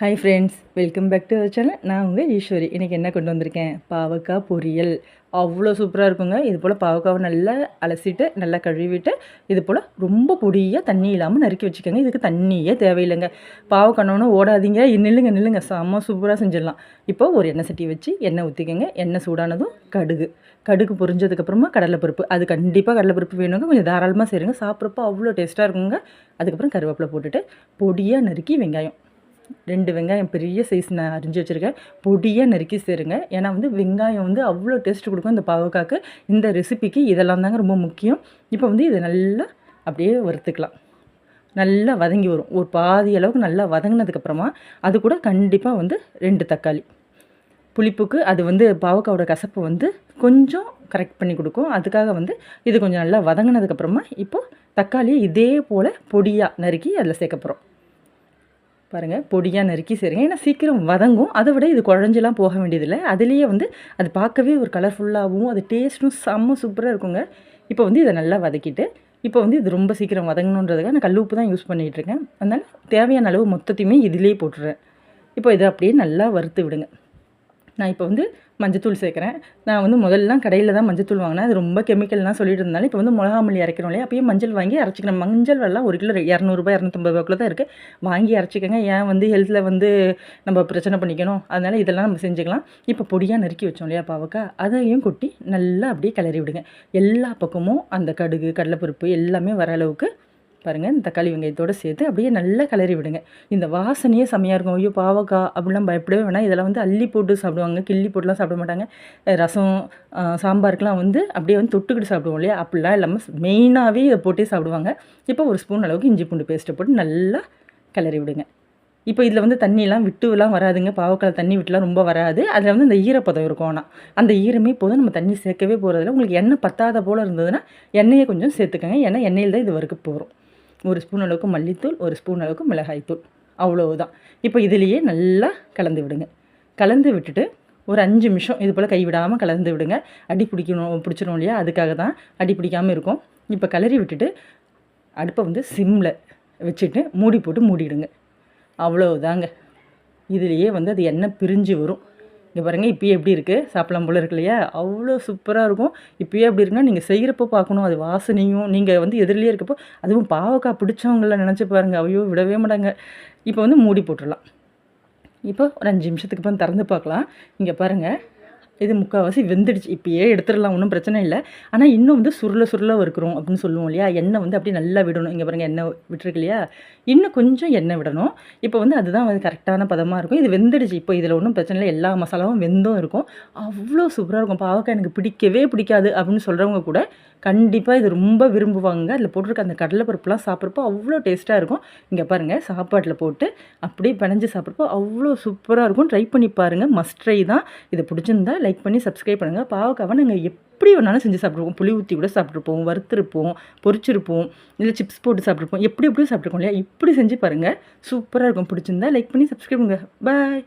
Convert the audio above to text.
Hi friends, welcome back to our channel. நான் உங்கள் ஈஸ்வரி. இன்றைக்கி என்ன கொண்டு வந்திருக்கேன்? பாவக்காய் பொரியல். அவ்வளோ சூப்பராக இருக்குங்க. இது போல் பாவக்காவை நல்லா அலசிட்டு நல்லா கழுவிட்டு இது போல் ரொம்ப பொடியாக தண்ணி இல்லாமல் நறுக்கி வச்சுக்கோங்க. இதுக்கு தண்ணியே தேவையில்லைங்க. பாவக்கானோன்னு ஓடாதீங்க, நில்லுங்க நில்லுங்க, செம்ம சூப்பராக செஞ்சிடலாம். இப்போ ஒரு எண்ணெய் சட்டி வச்சு எண்ணெய் ஊற்றிக்கோங்க. எண்ணெய் சூடானதும் கடுகு பொரிஞ்சதுக்கப்புறமா கடலைப்பருப்பு. அது கண்டிப்பாக கடலைப்பருப்பு வேணுங்க. கொஞ்சம் தாராளமாக செய்யுங்க. சாப்பிட்றப்போ அவ்வளோ டேஸ்ட்டாக இருக்குங்க. அதுக்கப்புறம் கருவேப்பிலை போட்டுட்டு பொடியாக நறுக்கி வெங்காயம் 2 வெங்காயம் பெரிய சைஸ் நான் அரிஞ்சு வச்சுருக்கேன். பொடியாக நறுக்கி சேருங்க. ஏன்னா வெங்காயம் அவ்வளோ டேஸ்ட் கொடுக்கும் இந்த பாவக்காய்க்கு. இந்த ரெசிபிக்கு இதெல்லாம் தாங்க ரொம்ப முக்கியம். இப்போ இதை நல்லா அப்படியே வறுத்துக்கலாம். நல்லா வதங்கி வரும். ஒரு பாதி அளவுக்கு நல்லா வதங்கினதுக்கப்புறமா அது கூட கண்டிப்பாக 2 தக்காளி. புளிப்புக்கு அது பாவக்காவோட கசப்பு கொஞ்சம் கரெக்ட் பண்ணி கொடுக்கும். அதுக்காக இது கொஞ்சம் நல்லா வதங்கினதுக்கப்புறமா இப்போது தக்காளியை இதே போல் பொடியாக நறுக்கி அதில் சேர்க்க போகிறோம். பாருங்கள், பொடியாக நறுக்கி சேருங்க. ஏன்னா சீக்கிரம் வதங்கும். அதை விட இது குழஞ்செல்லாம் போக வேண்டியதில்லை. அதுலேயே அது பார்க்கவே ஒரு கலர்ஃபுல்லாகவும் அது டேஸ்ட்டும் செம்ம சூப்பராக இருக்குங்க. இப்போ இதை நல்லா வதக்கிட்டு இப்போ இது ரொம்ப சீக்கிரம் வதங்கணுன்றதுக்காக நான் கல் உப்பு தான் யூஸ் பண்ணிகிட்ருக்கேன். அதனால் தேவையான அளவு மொத்தத்தையுமே இதிலேயே போட்டுடுறேன். இப்போ இதை அப்படியே நல்லா வறுத்து விடுங்க. நான் இப்போ மஞ்சத்தூள் சேர்க்குறேன். நான் முதல்லாம் கடையில் தான் மஞ்சத்தூள் வாங்கினேன். அது ரொம்ப கெமிக்கல்லாம் சொல்லிட்டு இருந்தாலும் இப்போ மிளகா மல்லி அரைக்கிறோம் இல்லையா, அப்பயே மஞ்சள் வாங்கி அரைச்சிக்கணும். மஞ்சள் வெல்லாம் 1 கிலோ 200 ரூபாய் 250 ரூபாய்க்குள்ள தான் இருக்குது. வாங்கி அரைச்சிக்கோங்க. ஏன் ஹெல்த்தில் நம்ம பிரச்சனை பண்ணிக்கணும். அதனால் இதெல்லாம் நம்ம செஞ்சுக்கலாம். இப்போ பொடியாக நறுக்கி வச்சோம் இல்லையா பாவக்காய், அதையும் கொட்டி நல்லா அப்படியே கிளறி விடுங்க. எல்லா பக்கமும் அந்த கடுகு கடலைப்பருப்பு எல்லாமே வர அளவுக்கு பாருங்கள். இந்த தக்காளி வெங்காயத்தோடு சேர்த்து அப்படியே நல்லா கிளறி விடுங்க. இந்த வாசனையே செம்மையாக இருக்கும். ஐயோ பாவக்காய் அப்படிலாம் பயப்படவே வேணாம். இதெல்லாம் அள்ளி போட்டு சாப்பிடுவாங்க, கிள்ளி போட்டுலாம் சாப்பிட மாட்டாங்க. ரசம் சாம்பாருக்கெலாம் அப்படியே தொட்டுக்கிட்டு சாப்பிடுவோம் இல்லையா, அப்படிலாம் இல்லாமல் மெயினாகவே இதை போட்டே சாப்பிடுவாங்க. இப்போ ஒரு ஸ்பூன் அளவுக்கு இஞ்சி பூண்டு பேஸ்ட்டை போட்டு நல்லா கிளறி விடுங்க. இப்போ இதில் தண்ணியெல்லாம் விட்டுலாம் வராதுங்க. பாவக்காய் தண்ணி விட்டுலாம் ரொம்ப வராது. அதில் இந்த ஈரப்பதம் இருக்கும். ஆனால் அந்த ஈரமே போதும். நம்ம தண்ணி சேர்க்கவே போகிறதில்ல. உங்களுக்கு எண்ணெய் பத்தாத போல் இருந்ததுன்னா எண்ணெயை கொஞ்சம் சேர்த்துக்கங்க. ஏன்னா எண்ணெயில் தான் இது வறுக்க போகிறோம். 1 ஸ்பூன் அளவுக்கு மல்லித்தூள், 1 ஸ்பூன் அளவுக்கு மிளகாய்த்தூள், அவ்வளவுதான். இப்போ இதிலேயே நல்லா கலந்து விடுங்க. கலந்து விட்டுட்டு ஒரு 5 நிமிஷம் இது போல் கைவிடாமல் கலந்து விடுங்க. அடி பிடிச்சிரும் இல்லையா, அதுக்காக தான் அடி பிடிக்காமல் இருக்கும். இப்போ கிளறி விட்டுட்டு அடுப்பை சிம்மில் வச்சுட்டு மூடி போட்டு மூடிடுங்க. அவ்வளோதாங்க. இதுலேயே அது எண்ணெய் பிரிஞ்சு வரும். இங்கே பாருங்கள், இப்போயே எப்படி இருக்குது, சாப்பிடலாம் போல் இருக்கு இல்லையா, அவ்வளோ சூப்பராக இருக்கும். இப்போயே எப்படி இருக்குன்னா நீங்கள் செய்கிறப்போ பார்க்கணும். அது வாசனையும் நீங்கள் எதிரிலே இருக்கப்போ, அதுவும் பாவக்காய் பிடிச்சவங்கள நினச்சி பாருங்கள், ஐயோ விடவே மாட்டாங்க. இப்போ மூடி போட்டுடலாம். இப்போ ஒரு 5 நிமிஷத்துக்கு அப்புறம் திறந்து பார்க்கலாம். இங்கே பாருங்கள், இது முக்கால்வாசி வெந்துடுச்சு. இப்போயே எடுத்துடலாம், ஒன்றும் பிரச்சனை இல்லை. ஆனால் இன்னும் சுருள வறுக்கிறோம் அப்படின்னு சொல்லுவோம் இல்லையா, எண்ணெய் அப்படியே நல்லா விடணும். இங்கே பாருங்கள், எண்ணெய் விட்டுருக்கு இல்லையா, இன்னும் கொஞ்சம் எண்ணெய் விடணும். இப்போ அதுதான் கரெக்டான பதமாக இருக்கும். இது வெந்துடுச்சு. இப்போ இதில் ஒன்றும் பிரச்சனை இல்லை, எல்லா மசாலாவும் வெந்தும் இருக்கும். அவ்வளோ சூப்பராக இருக்கும். பாவக்காய் எனக்கு பிடிக்கவே பிடிக்காது அப்படின்னு சொல்கிறவங்க கூட கண்டிப்பாக இது ரொம்ப விரும்புவாங்க. அதில் போட்டிருக்க அந்த கடலைப்பருப்புலாம் சாப்பிட்றப்போ அவ்வளோ டேஸ்ட்டாக இருக்கும். இங்கே பாருங்கள், சாப்பாட்டில் போட்டு அப்படியே பிணைஞ்சு சாப்பிட்றப்போ அவ்வளோ சூப்பராக இருக்கும். ட்ரை பண்ணி பாருங்கள், மஸ்ட் ட்ரை தான். இதை பிடிச்சிருந்தா லைக் பண்ணி சப்ஸ்கிரைப் பண்ணுங்கள். பாவக்காவை நாங்கள் எப்படி வேணாலும் செஞ்சு சாப்பிட்ருப்போம். புளி ஊற்றி கூட சாப்பிட்ருப்போம், வறுத்துருப்போம், பொரிச்சிருப்போம், இல்லை சிப்ஸ் போட்டு சாப்பிட்ருப்போம். எப்படியும் சாப்பிட்ருக்கோம் இல்லையா, இப்படி செஞ்சு பாருங்கள், சூப்பராக இருக்கும். பிடிச்சிருந்தா லைக் பண்ணி சப்ஸ்கிரைப் பண்ணுங்கள். பாய்.